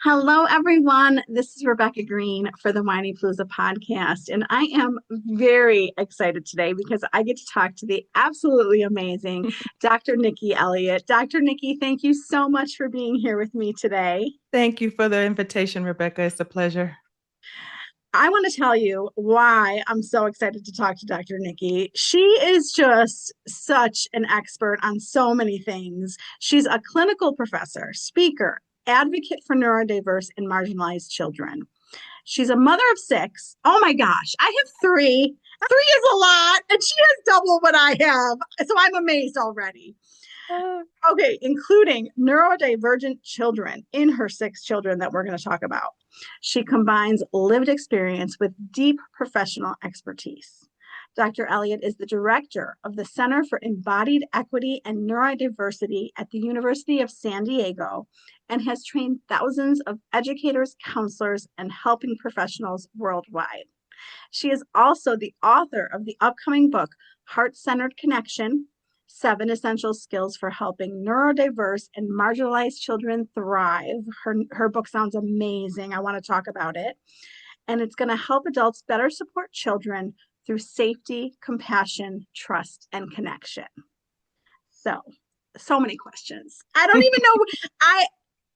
Hello, everyone. This is Rebecca Greene for the Whiny Palooza podcast, and I am very excited today because I get to talk to the absolutely amazing Dr. Niki Elliott. Dr. Niki, thank you so much for being here with me today. Thank you for the invitation, Rebecca. It's a pleasure. I want to tell you why I'm so excited to talk to Dr. Niki. She is just such an expert on so many things. She's a clinical professor, speaker, advocate for neurodiverse and marginalized children. She's a mother of six. Oh my gosh, I have three. Three is a lot, and she has double what I have. So I'm amazed already. Uh, Okay, including neurodivergent children in her six children that we're going to talk about. She combines lived experience with deep professional expertise. Dr. Elliott is the director of the Center for Embodied Equity and Neurodiversity at the University of San Diego and has trained thousands of educators, counselors, and helping professionals worldwide. She is also the author of the upcoming book, Heart Centered Connection: Seven Essential Skills for Helping Neurodiverse and Marginalized Children Thrive. Her book sounds amazing. I want to talk about it. And it's going to help adults better support children through safety, compassion, trust, and connection. So, so many questions. I don't even know.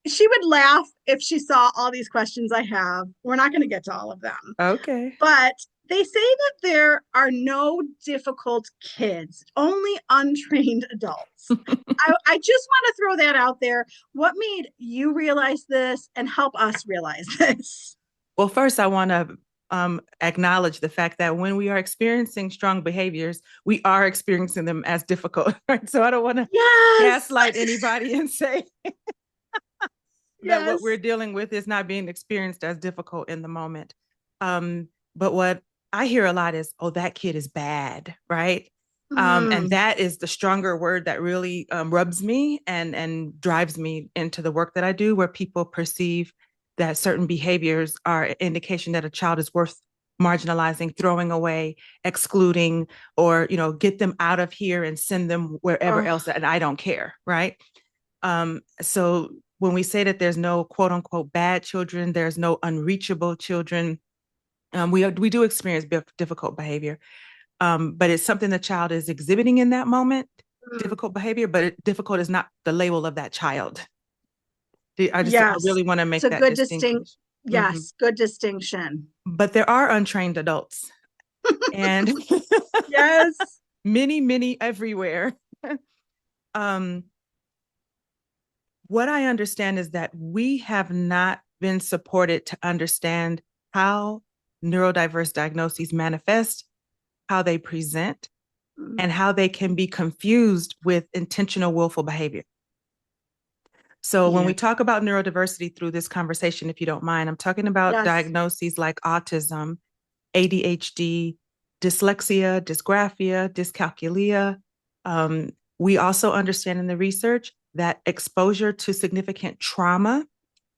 She would laugh if she saw all these questions I have. We're not going to get to all of them. okay. But they say that there are no difficult kids, only untrained adults. I just want to throw that out there. What made you realize this and help us realize this? Well, first, I want to acknowledge the fact that when we are experiencing strong behaviors, we are experiencing them as difficult. Right? So I don't want to Yes. gaslight anybody and say that what we're Yes. dealing with is not being experienced as difficult in the moment. But what I hear a lot is, oh, that kid is bad, right? And Mm, that is the stronger word that really rubs me and drives me into the work that I do, where people perceive that certain behaviors are an indication that a child is worth marginalizing, throwing away, excluding, or get them out of here and send them wherever oh, else, and I don't care, right? So when we say that there's no quote unquote bad children, there's no unreachable children, we do experience difficult behavior, but it's something the child is exhibiting in that moment, mm. difficult behavior, but difficult is not the label of that child. I Yes. really want to It's make a that good distinct. distinction. Mhm. Yes, good distinction. But there are untrained adults, and Yes. many, many everywhere. um, what I understand is that we have not been supported to understand how neurodiverse diagnoses manifest, how they present, Mm, and how they can be confused with intentional willful behavior. So when yeah. we talk about neurodiversity through this conversation, if you don't mind, I'm talking about Yes. diagnoses like autism, ADHD, dyslexia, dysgraphia, dyscalculia. Um, we also understand in the research that exposure to significant trauma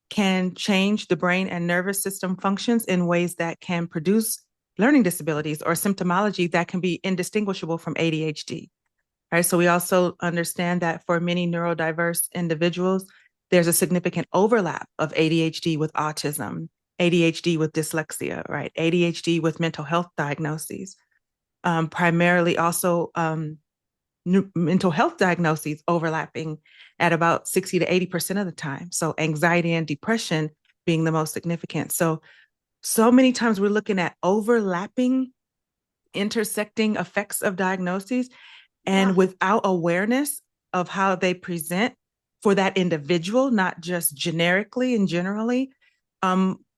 can change the brain and nervous system functions in ways that can produce learning disabilities or symptomology that can be indistinguishable from ADHD. Right. So we also understand that for many neurodiverse individuals, there's a significant overlap of ADHD with autism, ADHD with dyslexia, right? ADHD with mental health diagnoses, primarily also mental health diagnoses overlapping at about 60 to 80% of the time. So anxiety and depression being the most significant. So many times we're looking at overlapping, intersecting effects of diagnoses, Yeah. and without awareness of how they present for that individual, not just generically and generally,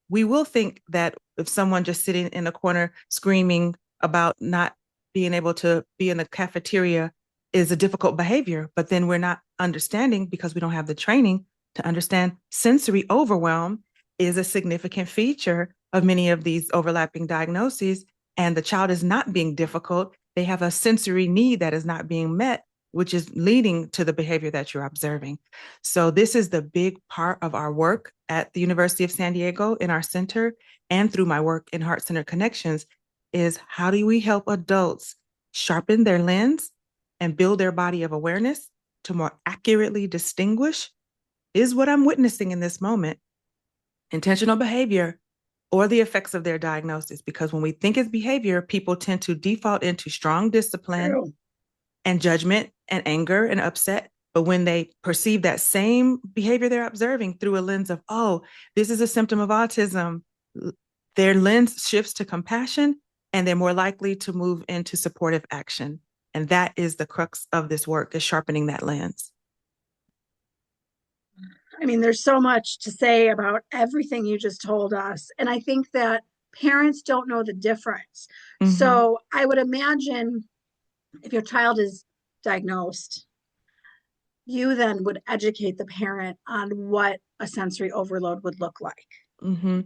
we will think that if someone just sitting in a corner screaming about not being able to be in the cafeteria is a difficult behavior, but then we're not understanding because we don't have the training to understand sensory overwhelm is a significant feature of many of these overlapping diagnoses. And the child is not being difficult. They have a sensory need that is not being met, which is leading to the behavior that you're observing. So this is the big part of our work at the University of San Diego in our center, and through my work in Heart Center Connections, is how do we help adults sharpen their lens and build their body of awareness to more accurately distinguish, is what I'm witnessing in this moment intentional behavior or the effects of their diagnosis. Because when we think it's behavior, people tend to default into strong discipline True. and judgment and anger and upset. But when they perceive that same behavior they're observing through a lens of, oh, this is a symptom of autism, their lens shifts to compassion and they're more likely to move into supportive action. And that is the crux of this work, is sharpening that lens. I mean, there's so much to say about everything you just told us. And I think that parents don't know the difference. Mm-hmm. So I would imagine if your child is diagnosed, you then would educate the parent on what a sensory overload would look like. Mm-hmm.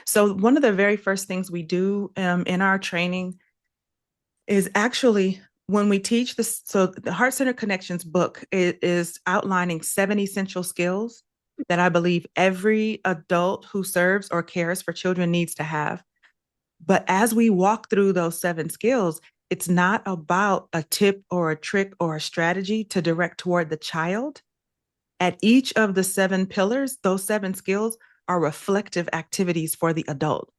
So one of the very first things we do in our training is actually when we teach this. So the Heart Center Connections book is outlining 7 essential skills that I believe every adult who serves or cares for children needs to have. But as we walk through those 7 skills, it's not about a tip or a trick or a strategy to direct toward the child. At each of the 7 pillars, those 7 skills are reflective activities for the adult.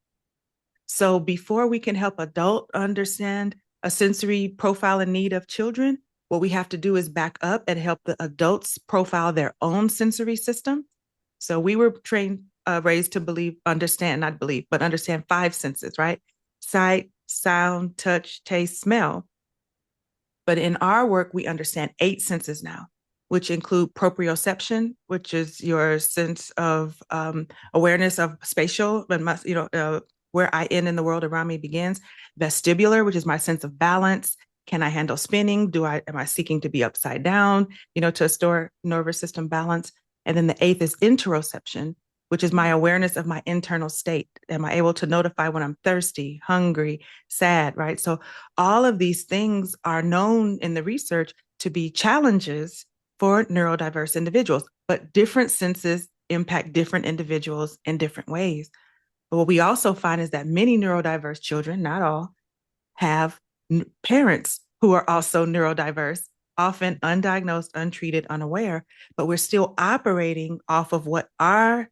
So before we can help adult understand a sensory profile and need of children, what we have to do is back up and help the adults profile their own sensory system. So we were raised to understand 5 senses, right? Sight, sound, touch, taste, smell. But in our work, we understand 8 senses now, which include proprioception, which is your sense of awareness of spatial, where I end in the world around me begins. Vestibular, which is my sense of balance. Can I handle spinning? Am I seeking to be upside down, to restore nervous system balance? And then the 8th is interoception, which is my awareness of my internal state. Am I able to notify when I'm thirsty, hungry, sad, right? So all of these things are known in the research to be challenges for neurodiverse individuals, but different senses impact different individuals in different ways. But what we also find is that many neurodiverse children, not all, have parents who are also neurodiverse, often undiagnosed, untreated, unaware, but we're still operating off of what our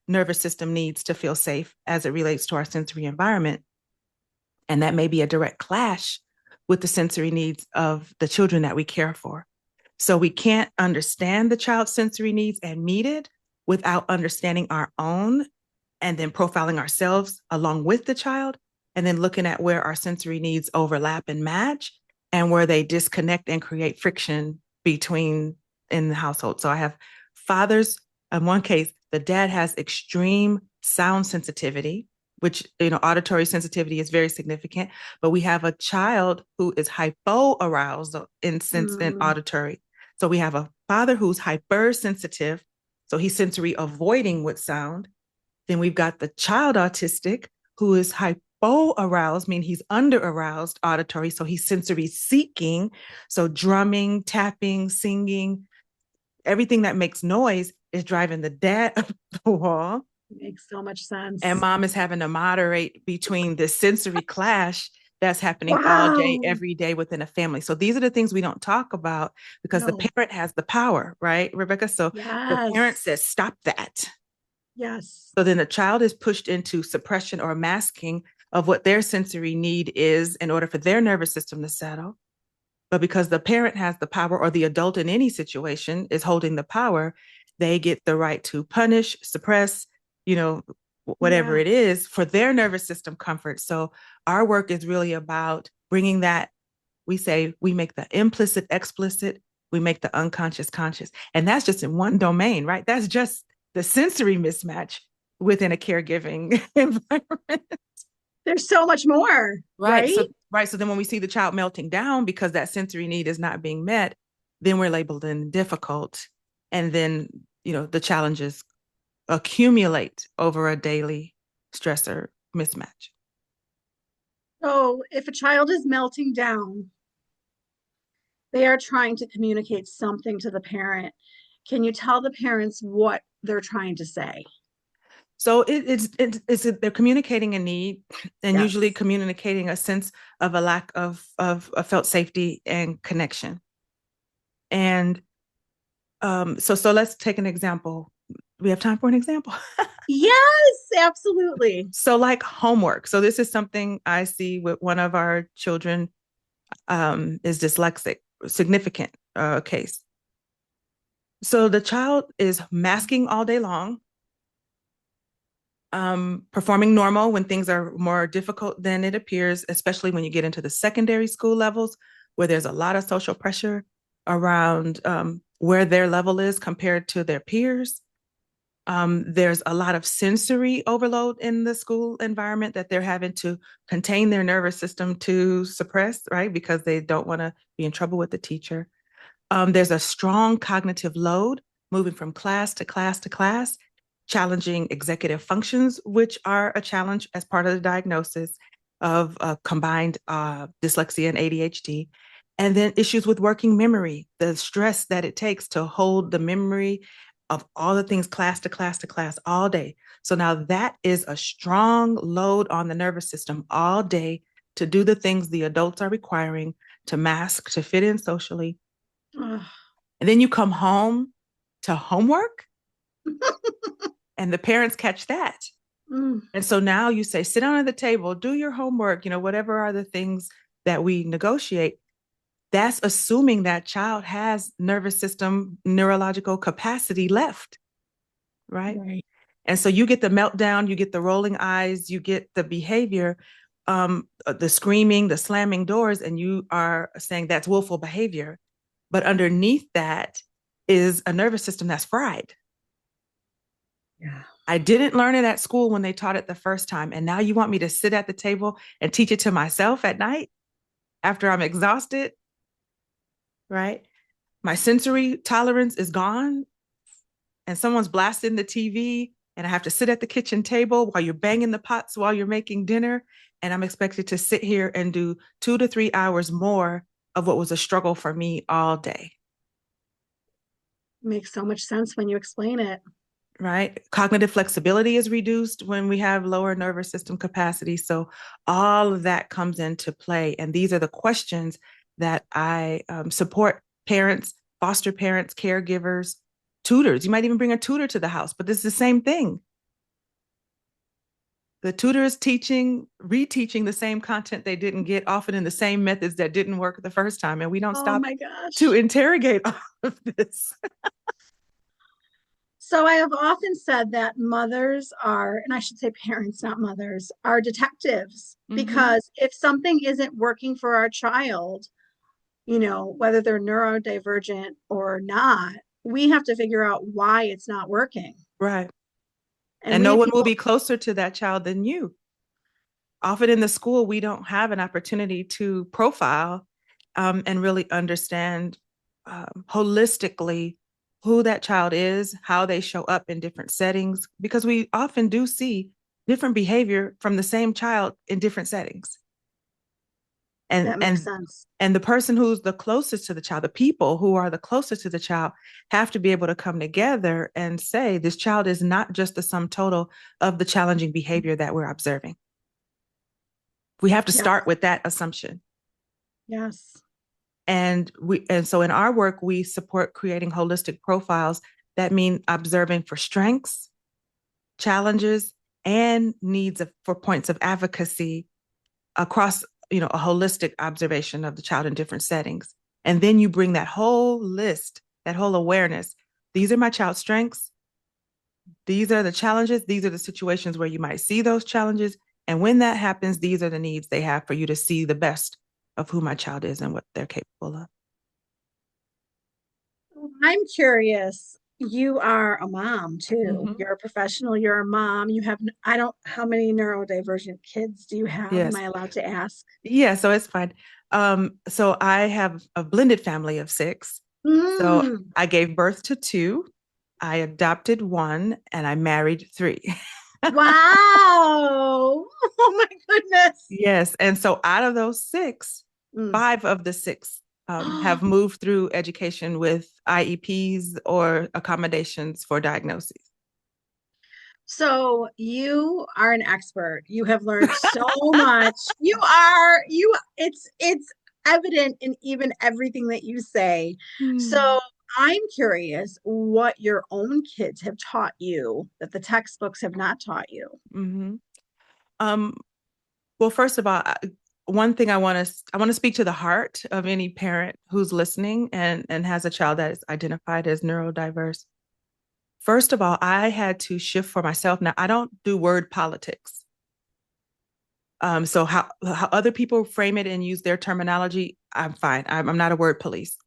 nervous system needs to feel safe as it relates to our sensory environment. And that may be a direct clash with the sensory needs of the children that we care for. So we can't understand the child's sensory needs and meet it without understanding our own and then profiling ourselves along with the child, and then looking at where our sensory needs overlap and match and where they disconnect and create friction between in the household. So I have fathers, in one case, the dad has extreme sound sensitivity, which, auditory sensitivity is very significant, but we have a child who is hypoaroused in sense and auditory. So we have a father who's hypersensitive, so he's sensory avoiding with sound. Then we've got the child autistic who is hypoaroused, meaning he's under-aroused auditory, so he's sensory seeking. So drumming, tapping, singing, everything that makes noise is driving the dad up the wall. Makes so much sense. And mom is having to moderate between the sensory clash that's happening all day, every day within a family. So these are the things we don't talk about because the parent has the power, right, Rebecca? So the parent says, stop that. Yes. So then the child is pushed into suppression or masking of what their sensory need is in order for their nervous system to settle. But because the parent has the power, or the adult in any situation is holding the power, they get the right to punish, suppress, whatever it is for their nervous system comfort. So our work is really about bringing that. We say we make the implicit explicit, we make the unconscious conscious. And that's just in one domain, right? That's just the sensory mismatch within a caregiving environment. There's so much more, right? So then when we see the child melting down because that sensory need is not being met, then we're labeled in difficult. And then, the challenges accumulate over a daily stressor mismatch. So if a child is melting down, they are trying to communicate something to the parent. Can you tell the parents what they're trying to say? So they're communicating a need and usually communicating a sense of a lack of felt safety and connection. And so let's take an example. We have time for an example. Yes, absolutely. So, like homework. So, this is something I see with one of our children is dyslexic, significant case. So, the child is masking all day long, performing normal when things are more difficult than it appears, especially when you get into the secondary school levels where there's a lot of social pressure around where their level is compared to their peers. There's a lot of sensory overload in the school environment that they're having to contain their nervous system to suppress, right? Because they don't want to be in trouble with the teacher. There's a strong cognitive load moving from class to class to class, challenging executive functions, which are a challenge as part of the diagnosis of combined dyslexia and ADHD. And then issues with working memory, the stress that it takes to hold the memory of all the things class to class to class all day. So now that is a strong load on the nervous system all day to do the things the adults are requiring to mask, to fit in socially. Ugh. And then you come home to homework and the parents catch that. Mm, And so now you say, sit down at the table, do your homework, whatever are the things that we negotiate. That's assuming that child has nervous system, neurological capacity left, right? right. And so you get the meltdown, you get the rolling eyes, you get the behavior, the screaming, the slamming doors, and you are saying that's willful behavior. But underneath that is a nervous system that's fried. Yeah. I didn't learn it at school when they taught it the first time. And now you want me to sit at the table and teach it to myself at night after I'm exhausted, right? My sensory tolerance is gone and someone's blasting the TV and I have to sit at the kitchen table while you're banging the pots while you're making dinner. And I'm expected to sit here and do 2 to 3 hours more of what was a struggle for me all day. Makes so much sense when you explain it. Right? Cognitive flexibility is reduced when we have lower nervous system capacity. So all of that comes into play. And these are the questions that I support parents, foster parents, caregivers, tutors. You might even bring a tutor to the house, but this is the same thing. The tutor is teaching, reteaching the same content they didn't get, often in the same methods that didn't work the first time. And we don't Oh stop my to gosh. interrogate all of this. So I have often said that mothers are, and I should say parents, not mothers, are detectives Mm-hmm. because if something isn't working for our child, whether they're neurodivergent or not, we have to figure out why it's not working. Right. And And we no one will people, be closer to that child than you. Often in the school, we don't have an opportunity to profile and really understand holistically who that child is, how they show up in different settings, because we often do see different behavior from the same child in different settings. And that makes and sense. and the person who's the closest to the child, the people who are the closest to the child, have to be able to come together and say this child is not just the sum total of the challenging behavior that we're observing. We have to Yes. start with that assumption. Yes. And so in our work, we support creating holistic profiles that mean observing for strengths, challenges, and needs for points of advocacy across, a holistic observation of the child in different settings. And then you bring that whole list, that whole awareness. These are my child's strengths. These are the challenges. These are the situations where you might see those challenges. And when that happens, these are the needs they have for you to see the best of who my child is and what they're capable of. I'm curious. You are a mom too. Mm-hmm. You're a professional. You're a mom. You have, I don't, how many neurodivergent kids do you have? Am Yes. I allowed to ask? Yeah, so it's fine. So I have a blended family of six. So Mm, I gave birth to two, I adopted one, and I married three. wow. Oh my goodness. Yes. And so out of those six, Mm. five of the six have moved through education with IEPs or accommodations for diagnoses. So you are an expert. You have learned so much. It's evident in even everything that you say. So Hmm. I'm curious what your own kids have taught you that the textbooks have not taught you. Mm-hmm. Um, well, first of all, one thing I want to speak to the heart of any parent who's listening and has a child that is identified as neurodiverse. First of all, I had to shift for myself. Now, I don't do word politics. So how other people frame it and use their terminology, I'm fine. I'm not a word police.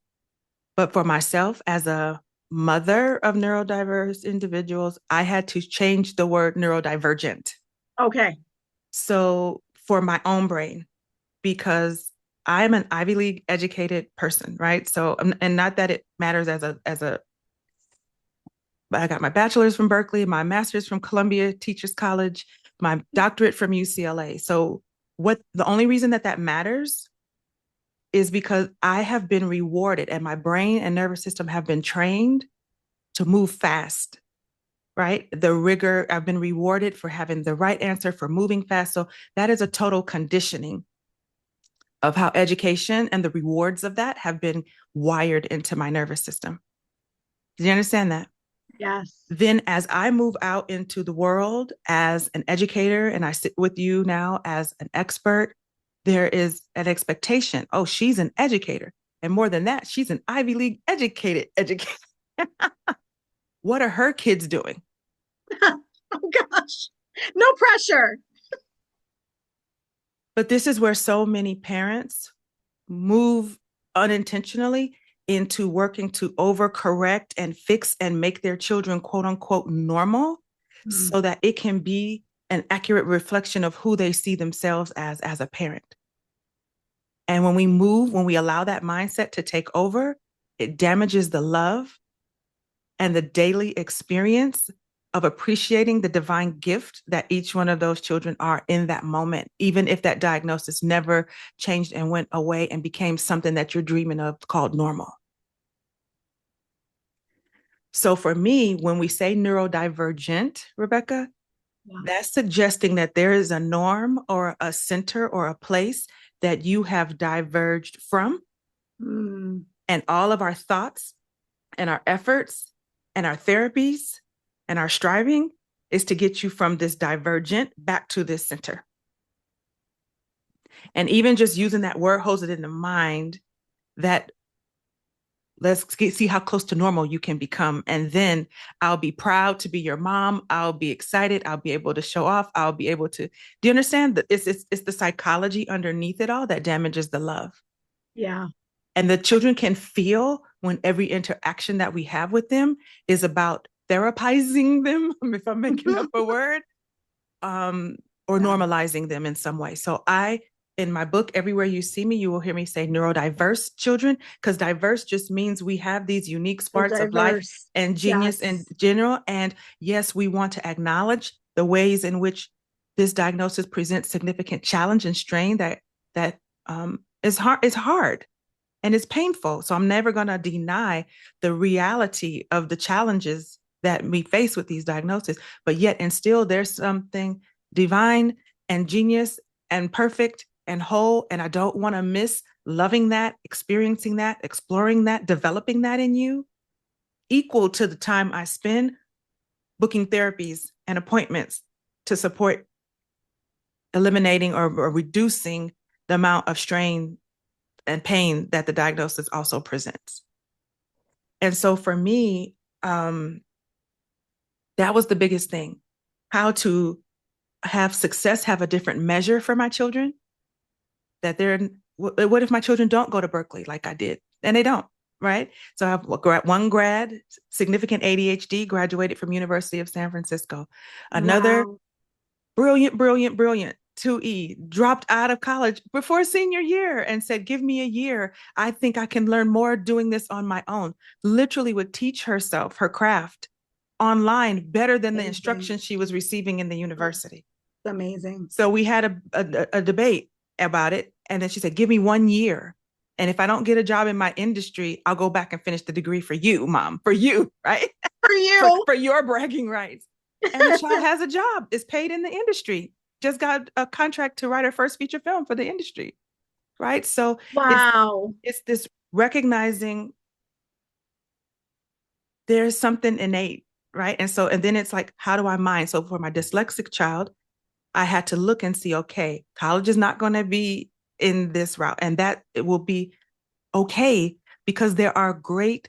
But for myself, as a mother of neurodiverse individuals, I had to change the word neurodivergent. Okay. So for my own brain, because I'm an Ivy League educated person, right? So, and not that it matters I got my bachelor's from Berkeley, my master's from Columbia Teachers College, my doctorate from UCLA. So the only reason that matters is because I have been rewarded and my brain and nervous system have been trained to move fast, right? The rigor, I've been rewarded for having the right answer, for moving fast. So that is a total conditioning of how education and the rewards of that have been wired into my nervous system. Do you understand that? Yes. Then, as I move out into the world as an educator and I sit with you now as an expert, there is an expectation. Oh, she's an educator. And more than that, she's an Ivy League educated educator. What are her kids doing? Oh gosh. No pressure. But this is where so many parents move unintentionally into working to overcorrect and fix and make their children quote unquote normal so that it can be an accurate reflection of who they see themselves as a parent. And when we allow that mindset to take over, it damages the love and the daily experience of appreciating the divine gift that each one of those children are in that moment, even if that diagnosis never changed and went away and became something that you're dreaming of called normal. So for me, when we say neurodivergent, Rebecca, that's suggesting that there is a norm or a center or a place that you have diverged from. And all of our thoughts and our efforts and our therapies and our striving is to get you from this divergent back to this center. And even just using that word holds it in the mind that see how close to normal you can become. And then I'll be proud to be your mom. I'll be excited. I'll be able to show off. I'll be able to, do you understand that it's the psychology underneath it all that damages the love? Yeah. And the children can feel when every interaction that we have with them is about therapizing them, if I'm making up a word, or normalizing them in some way. So in my book, Everywhere You See Me, you will hear me say neurodiverse children, because diverse just means we have these unique sparks of life and genius in general. And yes, we want to acknowledge the ways in which this diagnosis presents significant challenge and strain that is hard and it's painful. So I'm never going to deny the reality of the challenges that we face with these diagnoses, but yet and still there's something divine and genius and perfect and whole. And I don't want to miss loving that, experiencing that, exploring that, developing that in you, equal to the time I spend booking therapies and appointments to support eliminating or reducing the amount of strain and pain that the diagnosis also presents. And so for me, that was the biggest thing, how to have success, have a different measure for my children, that what if my children don't go to Berkeley like I did? And they don't, right? So I have one grad, significant ADHD, graduated from University of San Francisco. Another brilliant, 2E, dropped out of college before senior year and said, give me a year. I think I can learn more doing this on my own. Literally would teach herself her craft online better than the instruction she was receiving in the university. It's amazing. So we had a debate about it. And then she said, give me 1 year. And if I don't get a job in my industry, I'll go back and finish the degree for you, mom, for you, right? For you. for your bragging rights. And the child has a job, is paid in the industry, just got a contract to write her first feature film for the industry, right? So wow, it's this recognizing there's something innate, right? And then it's like, how do I mind? So for my dyslexic child, I had to look and see, okay, college is not going to be in this route, and that it will be okay because there are great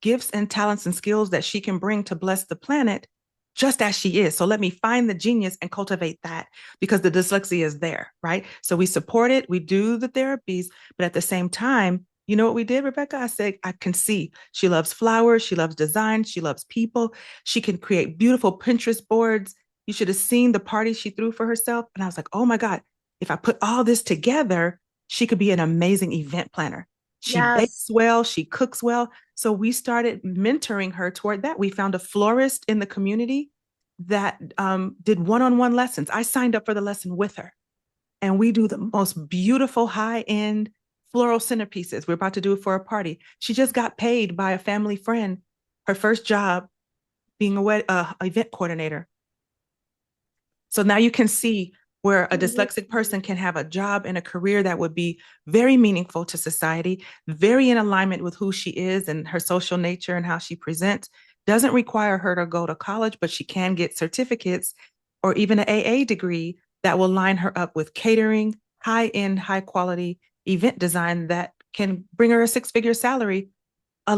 gifts and talents and skills that she can bring to bless the planet just as she is. So let me find the genius and cultivate that because the dyslexia is there, right? So we support it, we do the therapies, but at the same time, you know what we did, Rebecca? I said, I can see she loves flowers, she loves design, she loves people, she can create beautiful Pinterest boards. You should have seen the party she threw for herself. And I was like, oh my God, if I put all this together, she could be an amazing event planner. She Yes. bakes well, she cooks well. So we started mentoring her toward that. We found a florist in the community that did one-on-one lessons. I signed up for the lesson with her. And we do the most beautiful high-end floral centerpieces. We're about to do it for a party. She just got paid by a family friend, her first job being a event coordinator. So now you can see where a dyslexic person can have a job and a career that would be very meaningful to society, very in alignment with who she is and her social nature and how she presents. Doesn't require her to go to college, but she can get certificates or even an AA degree that will line her up with catering, high-end, high-quality event design that can bring her a six-figure salary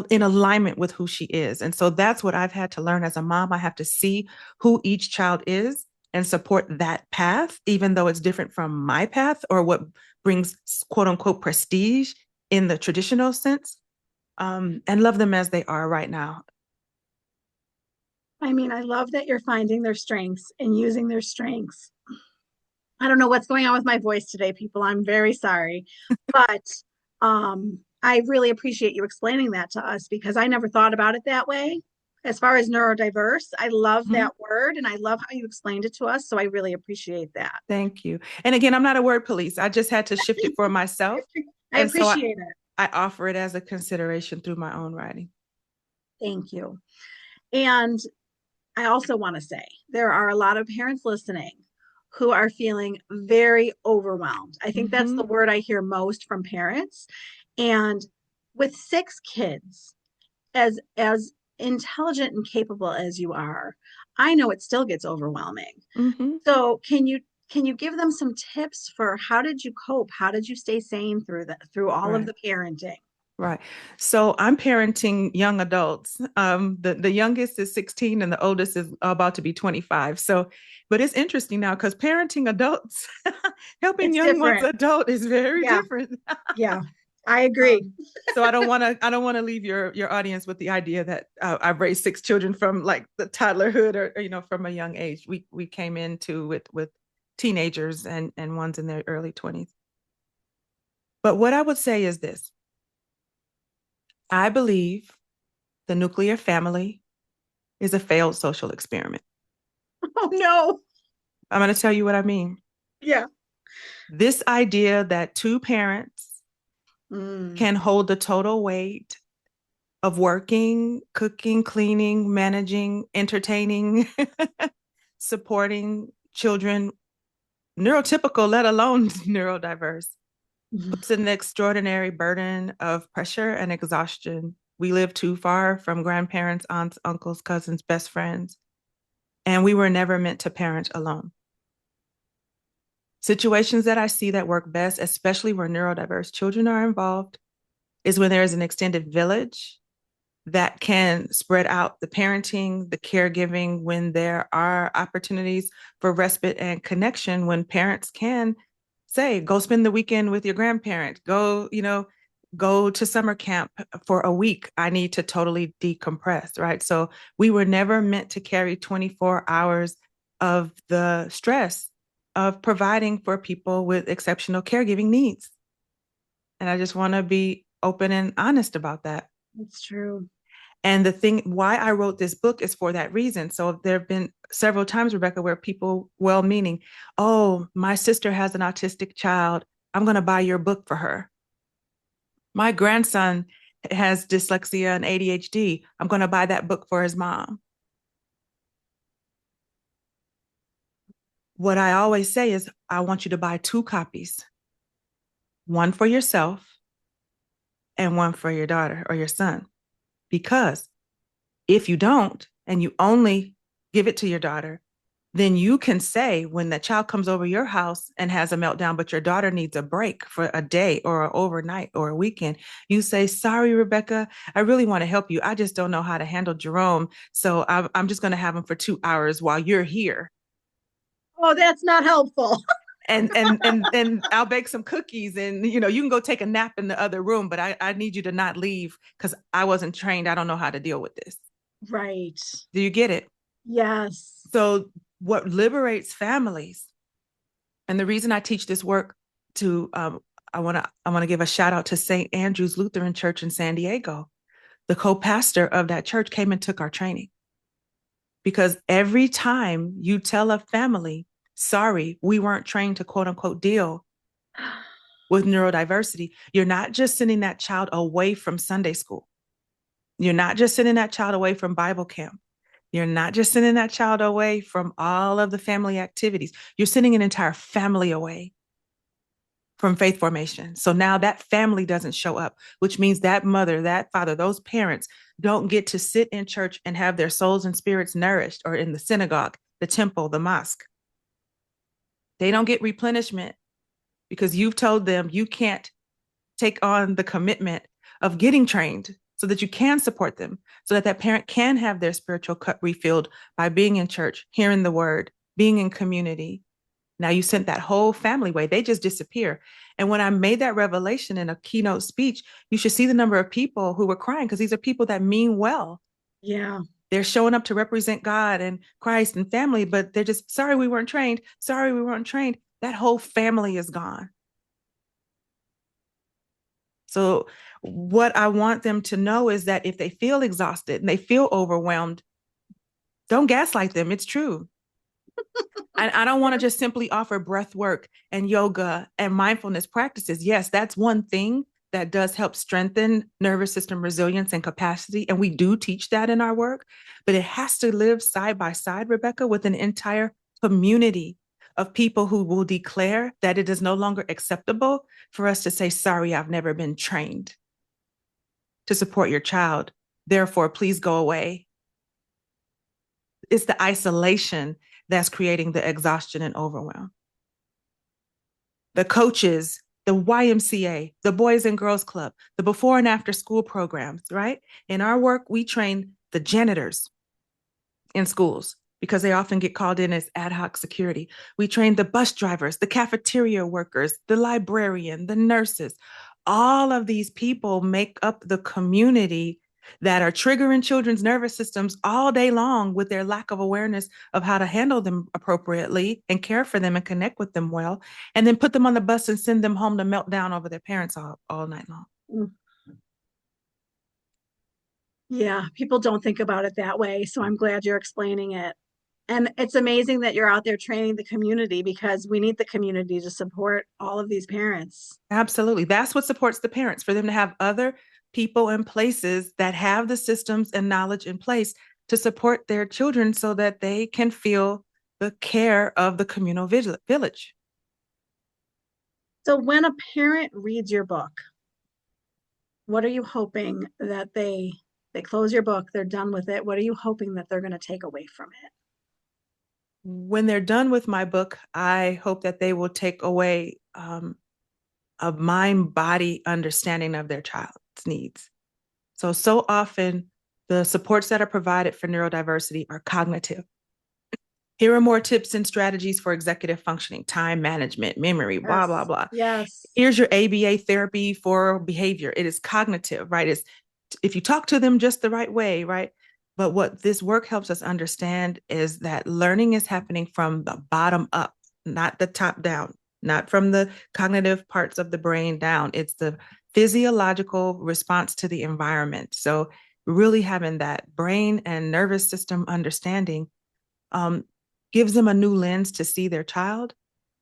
in alignment with who she is. And so that's what I've had to learn as a mom. I have to see who each child is and support that path, even though it's different from my path or what brings quote unquote prestige in the traditional sense, and love them as they are right now. I mean, I love that you're finding their strengths and using their strengths. I don't know what's going on with my voice today, people. I'm very sorry. But I really appreciate you explaining that to us because I never thought about it that way. As far as neurodiverse, I love Mhm. that word and I love how you explained it to us. So I really appreciate that. Thank you. And again, I'm not a word police. I just had to shift it for myself. I And so appreciate it. I offer it as a consideration through my own writing. Thank you. And I also want to say there are a lot of parents listening who are feeling very overwhelmed. I think that's the Mm-hmm. word I hear most from parents. And with six kids, as intelligent and capable as you are, I know it still gets overwhelming. Mm-hmm. So can you give them some tips for how did you cope? How did you stay sane through through all of Right. the parenting? Right. So I'm parenting young adults. The youngest is 16 and the oldest is about to be 25. So, but it's interesting now because parenting adults, helping It's young ones different. adult is very Yeah, different. yeah. I agree. So I don't want to leave your audience with the idea that I've raised six children from like the toddlerhood or you know from a young age. We came into it with teenagers and ones in their early 20s. But what I would say is this. I believe the nuclear family is a failed social experiment. Oh no. I'm going to tell you what I mean. Yeah. This idea that two parents Mm. can hold the total weight of working, cooking, cleaning, managing, entertaining, supporting children, neurotypical, let alone neurodiverse, puts an extraordinary burden of pressure and exhaustion. We live too far from grandparents, aunts, uncles, cousins, best friends, and we were never meant to parent alone. Situations that I see that work best, especially where neurodiverse children are involved, is when there is an extended village that can spread out the parenting, the caregiving, when there are opportunities for respite and connection, when parents can say, go spend the weekend with your grandparent, go, you know, go to summer camp for a week. I need to totally decompress, right? So we were never meant to carry 24 hours of the stress of providing for people with exceptional caregiving needs. And I just want to be open and honest about that. That's true. And the thing why I wrote this book is for that reason. So there have been several times, Rebecca, where people well meaning, oh, my sister has an autistic child. I'm going to buy your book for her. My grandson has dyslexia and ADHD. I'm going to buy that book for his mom. What I always say is, I want you to buy two copies, one for yourself and one for your daughter or your son, because If you don't, and you only give it to your daughter, then you can say when the child comes over your house and has a meltdown, but your daughter needs a break for a day or an overnight or a weekend, you say, sorry, Rebecca, I really want to help you. I just don't know how to handle Jerome. So I'm just going to have him for 2 hours while you're here. Oh, that's not helpful. And I'll bake some cookies, and you can go take a nap in the other room, but I need you to not leave because I wasn't trained. I don't know how to deal with this. Right. Do you get it? Yes. So what liberates families, and the reason I teach this work to I want to give a shout out to St. Andrew's Lutheran Church in San Diego. The co-pastor of that church came and took our training, because every time you tell a family, sorry, we weren't trained to quote unquote deal with neurodiversity, you're not just sending that child away from Sunday school. You're not just sending that child away from Bible camp. You're not just sending that child away from all of the family activities. You're sending an entire family away from faith formation. So now that family doesn't show up, which means that mother, that father, those parents don't get to sit in church and have their souls and spirits nourished, or in the synagogue, the temple, the mosque. They don't get replenishment because you've told them you can't take on the commitment of getting trained so that you can support them, so that that parent can have their spiritual cup refilled by being in church, hearing the word, being in community. Now you sent that whole family away. They just disappear. And when I made that revelation in a keynote speech, you should see the number of people who were crying, because these are people that mean well. Yeah. They're showing up to represent God and Christ and family, but they're just, sorry, we weren't trained. Sorry, we weren't trained. That whole family is gone. So what I want them to know is that if they feel exhausted and they feel overwhelmed, don't gaslight them. It's true. And I don't want to just simply offer breath work and yoga and mindfulness practices. Yes, that's one thing that does help strengthen nervous system resilience and capacity. And we do teach that in our work, but it has to live side by side, Rebecca, with an entire community of people who will declare that it is no longer acceptable for us to say, sorry, I've never been trained to support your child. Therefore, please go away. It's the isolation that's creating the exhaustion and overwhelm. The coaches, the YMCA, the Boys and Girls Club, the before and after school programs, right? In our work, we train the janitors in schools because they often get called in as ad hoc security. We train the bus drivers, the cafeteria workers, the librarian, the nurses. All of these people make up the community that are triggering children's nervous systems all day long with their lack of awareness of how to handle them appropriately and care for them and connect with them well, and then put them on the bus and send them home to melt down over their parents all night long. Yeah, people don't think about it that way. So I'm glad you're explaining it. And it's amazing that you're out there training the community, because we need the community to support all of these parents. Absolutely. That's what supports the parents, for them to have other people and places that have the systems and knowledge in place to support their children so that they can feel the care of the communal village. So when a parent reads your book, what are you hoping that they close your book, they're done with it? What are you hoping that they're going to take away from it? When they're done with my book, I hope that they will take away a mind-body understanding of their child's needs. So often the supports that are provided for neurodiversity are cognitive. Here are more tips and strategies for executive functioning, time management, memory, blah, Yes. blah, blah. Yes. Here's your ABA therapy for behavior. It is cognitive, right? It's, if you talk to them just the right way, right? But what this work helps us understand is that learning is happening from the bottom up, not the top down, not from the cognitive parts of the brain down. It's the physiological response to the environment. So really having that brain and nervous system understanding gives them a new lens to see their child.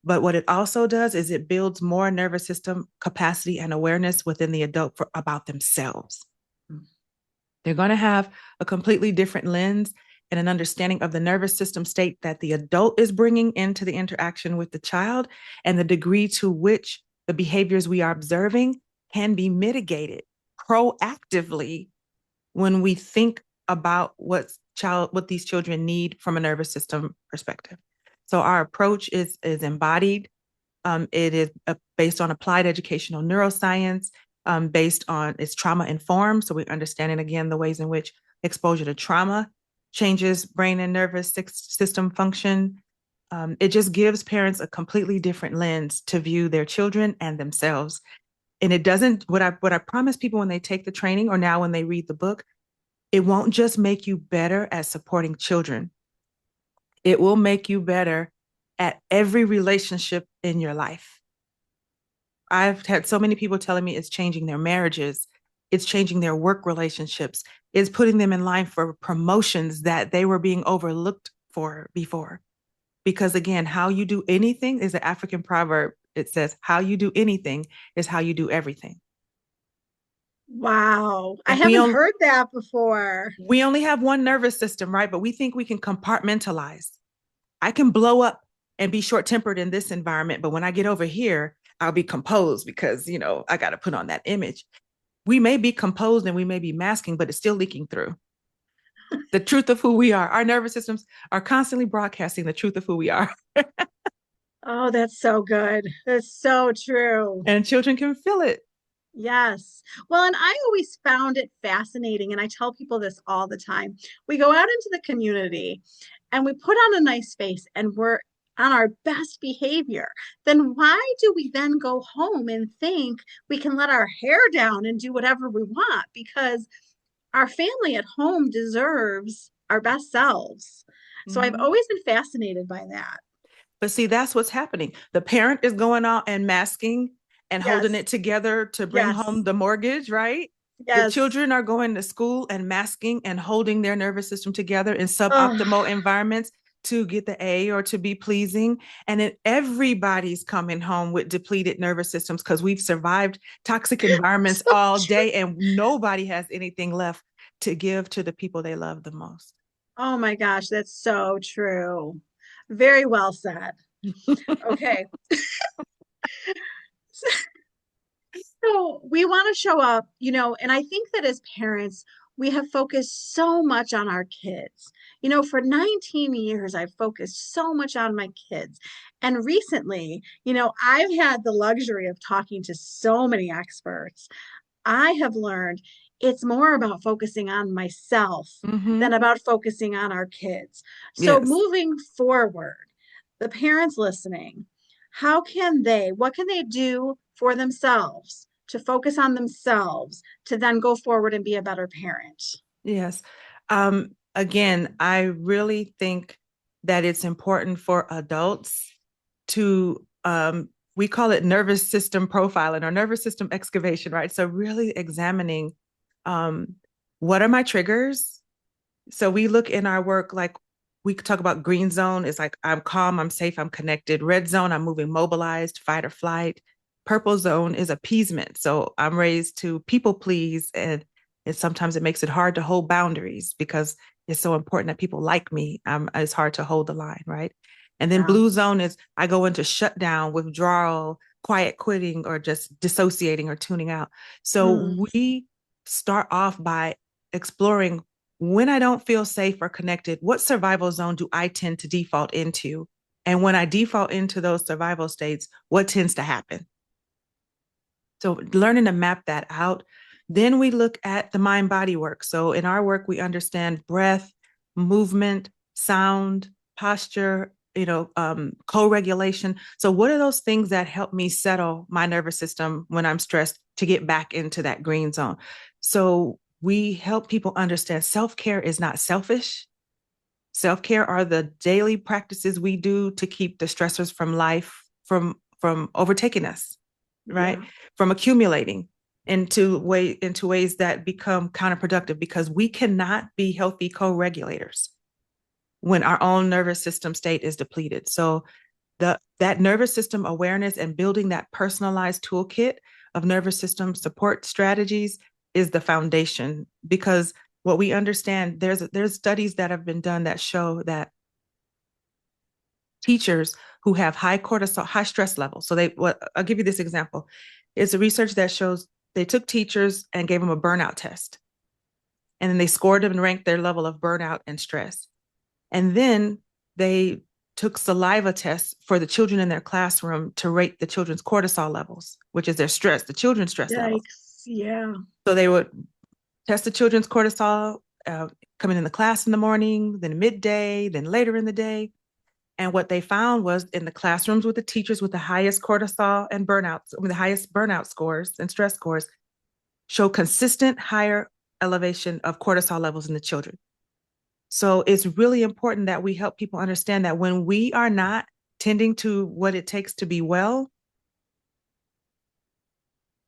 But what it also does is it builds more nervous system capacity and awareness within the adult about themselves. They're going to have a completely different lens and an understanding of the nervous system state that the adult is bringing into the interaction with the child, and the degree to which the behaviors we are observing can be mitigated proactively when we think about what these children need from a nervous system perspective. So our approach is embodied. It is based on applied educational neuroscience, based on it's trauma informed. So we're understanding again the ways in which exposure to trauma changes brain and nervous system function. It just gives parents a completely different lens to view their children and themselves. And it doesn't, what I promise people when they take the training or now when they read the book, it won't just make you better at supporting children. It will make you better at every relationship in your life. I've had so many people telling me it's changing their marriages, it's changing their work relationships, it's putting them in line for promotions that they were being overlooked for before. Because again, how you do anything is an African proverb. It says, how you do anything is how you do everything. Wow. I And haven't heard that before. we only have one nervous system, right? But we think we can compartmentalize. I can blow up and be short-tempered in this environment, but when I get over here, I'll be composed because, I got to put on that image. We may be composed and we may be masking, but it's still leaking through. The truth of who we are. Our nervous systems are constantly broadcasting the truth of who we are. Oh, that's so good. That's so true. And children can feel it. Yes. Well, and I always found it fascinating, and I tell people this all the time. We go out into the community and we put on a nice face and we're on our best behavior. Then why do we then go home and think we can let our hair down and do whatever we want? Because our family at home deserves our best selves. So I've always been fascinated by that. But see, that's what's happening. The parent is going out and masking and holding Yes. it together to bring Yes. home the mortgage, right? The Yes. children are going to school and masking and holding their nervous system together in suboptimal Oh, environments to get the A or to be pleasing. And then everybody's coming home with depleted nervous systems because we've survived toxic environments so all true. day and nobody has anything left to give to the people they love the most. Oh my gosh, that's so true. Very well said. Okay. So we want to show up, and I think that as parents, we have focused so much on our kids. For 19 years, I've focused so much on my kids. And recently, I've had the luxury of talking to so many experts. I have learned it's more about focusing on myself than about focusing on our kids. So Yes. moving forward, the parents listening, what can they do for themselves to focus on themselves to then go forward and be a better parent? Yes. Again, I really think that it's important for adults to, we call it nervous system profiling or nervous system excavation, right? So really examining what are my triggers? So we look in our work, like we talk about green zone is like, I'm calm, I'm safe, I'm connected. Red zone, I'm moving mobilized, fight or flight. Purple zone is appeasement. So I'm raised to people please. And sometimes it makes it hard to hold boundaries because it's so important that people like me. It's hard to hold the line, right? And then Yeah. blue zone is I go into shutdown, withdrawal, quiet quitting, or just dissociating or tuning out. So we start off by exploring when I don't feel safe or connected, what survival zone do I tend to default into? And when I default into those survival states, what tends to happen? So learning to map that out. Then we look at the mind body work. So in our work, we understand breath, movement, sound, posture, co-regulation. So what are those things that help me settle my nervous system when I'm stressed to get back into that green zone? So we help people understand self-care is not selfish. Self-care are the daily practices we do to keep the stressors from life from overtaking us, right? Yeah. From accumulating into ways that become counterproductive because we cannot be healthy co-regulators when our own nervous system state is depleted. So that nervous system awareness and building that personalized toolkit of nervous system support strategies is the foundation, because what we understand, there's studies that have been done that show that teachers who have high cortisol, high stress levels. So I'll give you this example. It's a research that shows they took teachers and gave them a burnout test. And then they scored and ranked their level of burnout and stress. And then they took saliva tests for the children in their classroom to rate the children's cortisol levels, which is their stress, the children's stress levels. Yeah. So they would test the children's cortisol coming in the class in the morning, then midday, then later in the day. And what they found was in the classrooms with the teachers with the highest cortisol and burnouts, the highest burnout scores and stress scores, show consistent higher elevation of cortisol levels in the children. So it's really important that we help people understand that when we are not tending to what it takes to be well,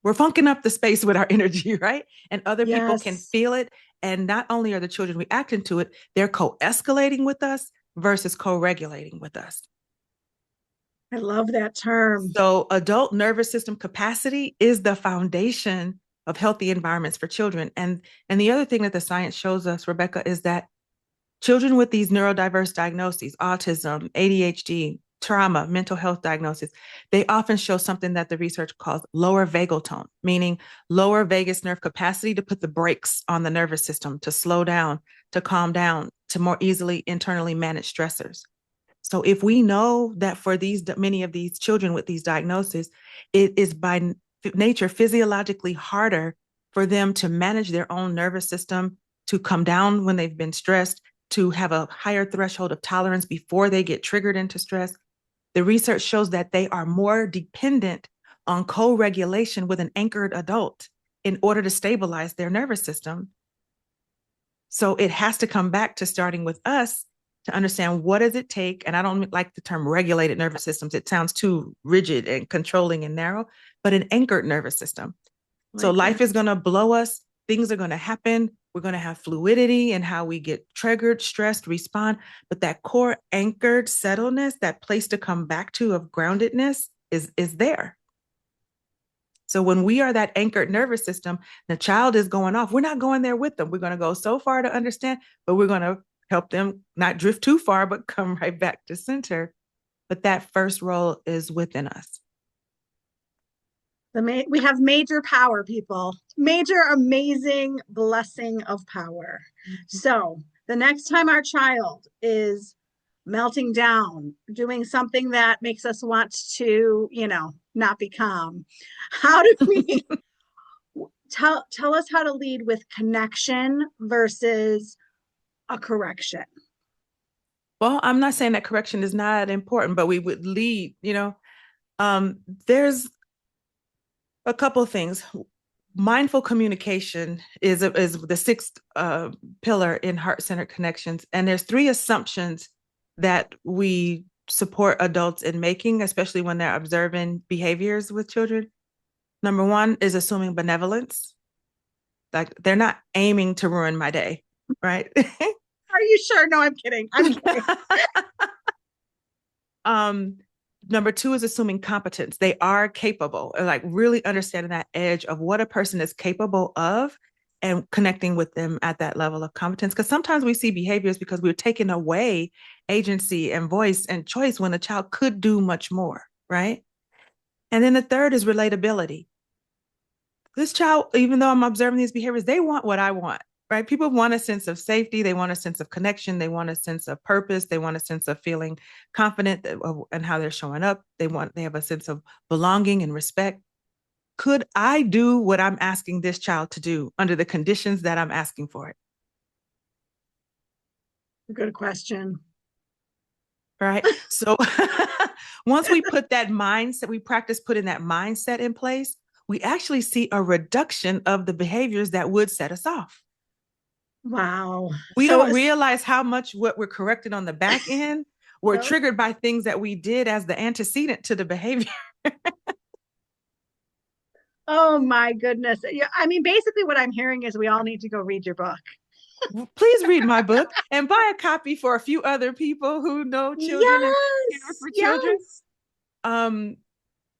we're funking up the space with our energy, right? And other people can feel it. And not only are the children reacting to it, they're co-escalating with us versus co-regulating with us. I love that term. So adult nervous system capacity is the foundation of healthy environments for children. And the other thing that the science shows us, Rebecca, is that children with these neurodiverse diagnoses, autism, ADHD, trauma, mental health diagnoses, they often show something that the research calls lower vagal tone, meaning lower vagus nerve capacity to put the brakes on the nervous system, to slow down, to calm down, to more easily internally manage stressors. So if we know that for many of these children with these diagnoses, it is by nature physiologically harder for them to manage their own nervous system, to come down when they've been stressed, to have a higher threshold of tolerance before they get triggered into stress. The research shows that they are more dependent on co-regulation with an anchored adult in order to stabilize their nervous system. So it has to come back to starting with us to understand what does it take. And I don't like the term regulated nervous systems. It sounds too rigid and controlling and narrow, but an anchored nervous system. So life is going to blow us. Things are going to happen. We're going to have fluidity in how we get triggered, stressed, respond. But that core anchored settledness, that place to come back to of groundedness is there. So when we are that anchored nervous system, the child is going off. We're not going there with them. We're going to go so far to understand, but we're going to help them not drift too far, but come right back to center. But that first role is within us. We have major power, people. Major, amazing blessing of power. Mm-hmm. So the next time our child is melting down, doing something that makes us want to, not be calm, how do we tell us how to lead with connection versus a correction? Well, I'm not saying that correction is not important, but we would lead, there's a couple of things. Mindful communication is the sixth pillar in heart-centered connections. And there's 3 assumptions that we support adults in making, especially when they're observing behaviors with children. Number 1 is assuming benevolence. Like they're not aiming to ruin my day, right? Are you sure? No, I'm kidding. Number 2 is assuming competence. They are capable, like really understanding that edge of what a person is capable of and connecting with them at that level of competence. Because sometimes we see behaviors because we're taking away agency and voice and choice when a child could do much more, right? And then the 3rd is relatability. This child, even though I'm observing these behaviors, they want what I want. Right? People want a sense of safety. They want a sense of connection. They want a sense of purpose. They want a sense of feeling confident in how they're showing up. They have a sense of belonging and respect. Could I do what I'm asking this child to do under the conditions that I'm asking for it? Good question. Right. So once we put that mindset, we practice putting that mindset in place, we actually see a reduction of the behaviors that would set us off. Wow. We don't realize how much what we're correcting on the back end were triggered by things that we did as the antecedent to the behavior. Oh my goodness. Yeah, I mean, basically what I'm hearing is we all need to go read your book. Please read my book and buy a copy for a few other people who know children and care for children.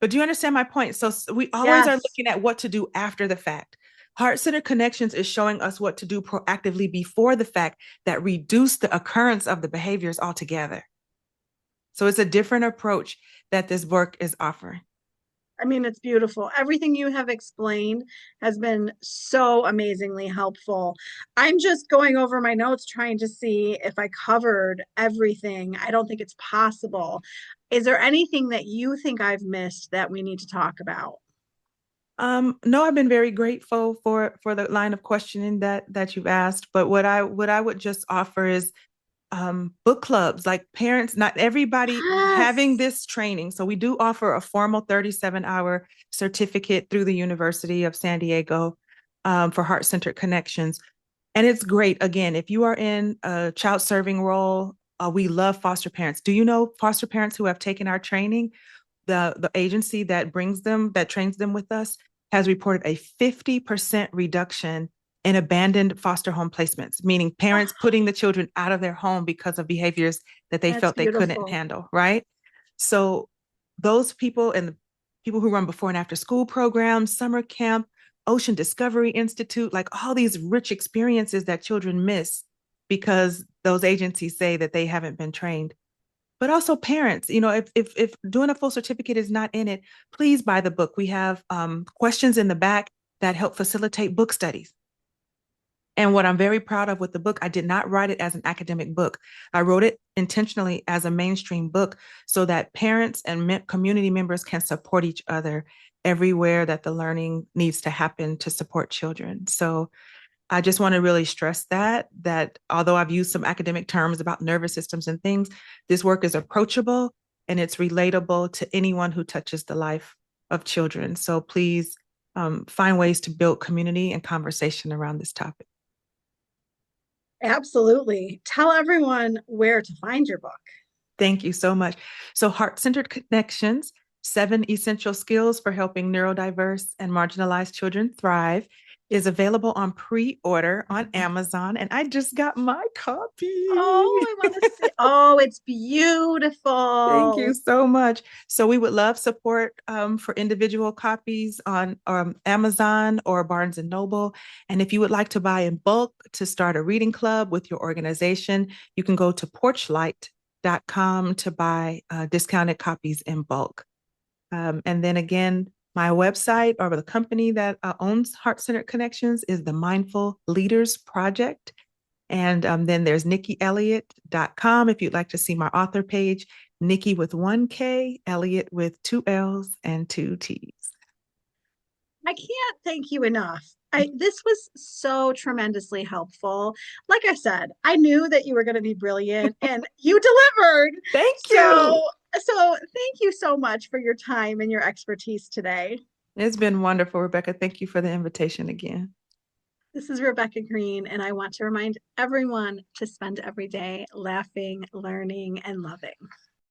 But do you understand my point? So we always are looking at what to do after the fact. Heart-centered connections is showing us what to do proactively before the fact that reduce the occurrence of the behaviors altogether. So it's a different approach that this work is offering. I mean, it's beautiful. Everything you have explained has been so amazingly helpful. I'm just going over my notes trying to see if I covered everything. I don't think it's possible. Is there anything that you think I've missed that we need to talk about? No, I've been very grateful for the line of questioning that you've asked. But what I would just offer is book clubs, like parents, not everybody having Yes. this training. So we do offer a formal 37-hour certificate through the University of San Diego for heart-centered connections. And it's great. Again, if you are in a child serving role, we love foster parents. Do you know foster parents who have taken our training? The agency that trains them with us has reported a 50% reduction in abandoned foster home placements, meaning parents putting the children out of their home because of behaviors that they That's felt they couldn't beautiful. handle, right? So those people and the people who run before and after school programs, summer camp, Ocean Discovery Institute, like all these rich experiences that children miss because those agencies say that they haven't been trained. But also parents, if doing a full certificate is not in it, please buy the book. We have questions in the back that help facilitate book studies. And what I'm very proud of with the book, I did not write it as an academic book. I wrote it intentionally as a mainstream book so that parents and community members can support each other everywhere that the learning needs to happen to support children. So I just want to really stress that although I've used some academic terms about nervous systems and things, this work is approachable and it's relatable to anyone who touches the life of children. So please find ways to build community and conversation around this topic. Absolutely. Tell everyone where to find your book. Thank you so much. So Heart-Centered Connections, 7 Essential Skills for Helping Neurodiverse and Marginalized Children Thrive is available on pre-order on Amazon, and I just got my copy. Oh, I want to see. Oh, it's Thank beautiful. you so much. So we would love support for individual copies on Amazon or Barnes and Noble. And if you would like to buy in bulk to start a reading club with your organization, you can go to porchlight.com to buy discounted copies in bulk. And then again, my website or the company that owns Heart-Centered Connections is the Mindful Leaders Project. And then there's NikiElliott.com if you'd like to see my author page, Niki with 1 K, Elliott with 2 L's and 2 T's. I can't thank you enough. This was so tremendously helpful. Like I said, I knew that you were going to be brilliant and you delivered. Thank So, you. so thank you so much for your time and your expertise today. It's been wonderful, Rebecca. Thank you for the invitation again. This is Rebecca Greene, and I want to remind everyone to spend every day laughing, learning, and loving.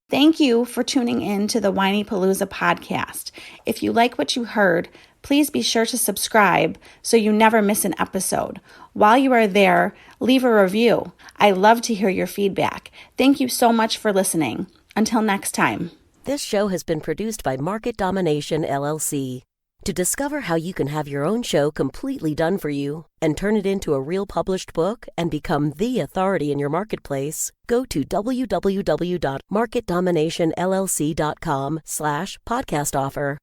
Thank you for tuning in to the Whiny Palooza podcast. If you like what you heard, please be sure to subscribe so you never miss an episode. While you are there, leave a review. I love to hear your feedback. Thank you so much for listening. Until next time. This show has been produced by Market Domination, LLC. To discover how you can have your own show completely done for you and turn it into a real published book and become the authority in your marketplace, go to www.marketdominationllc.com/podcast offer.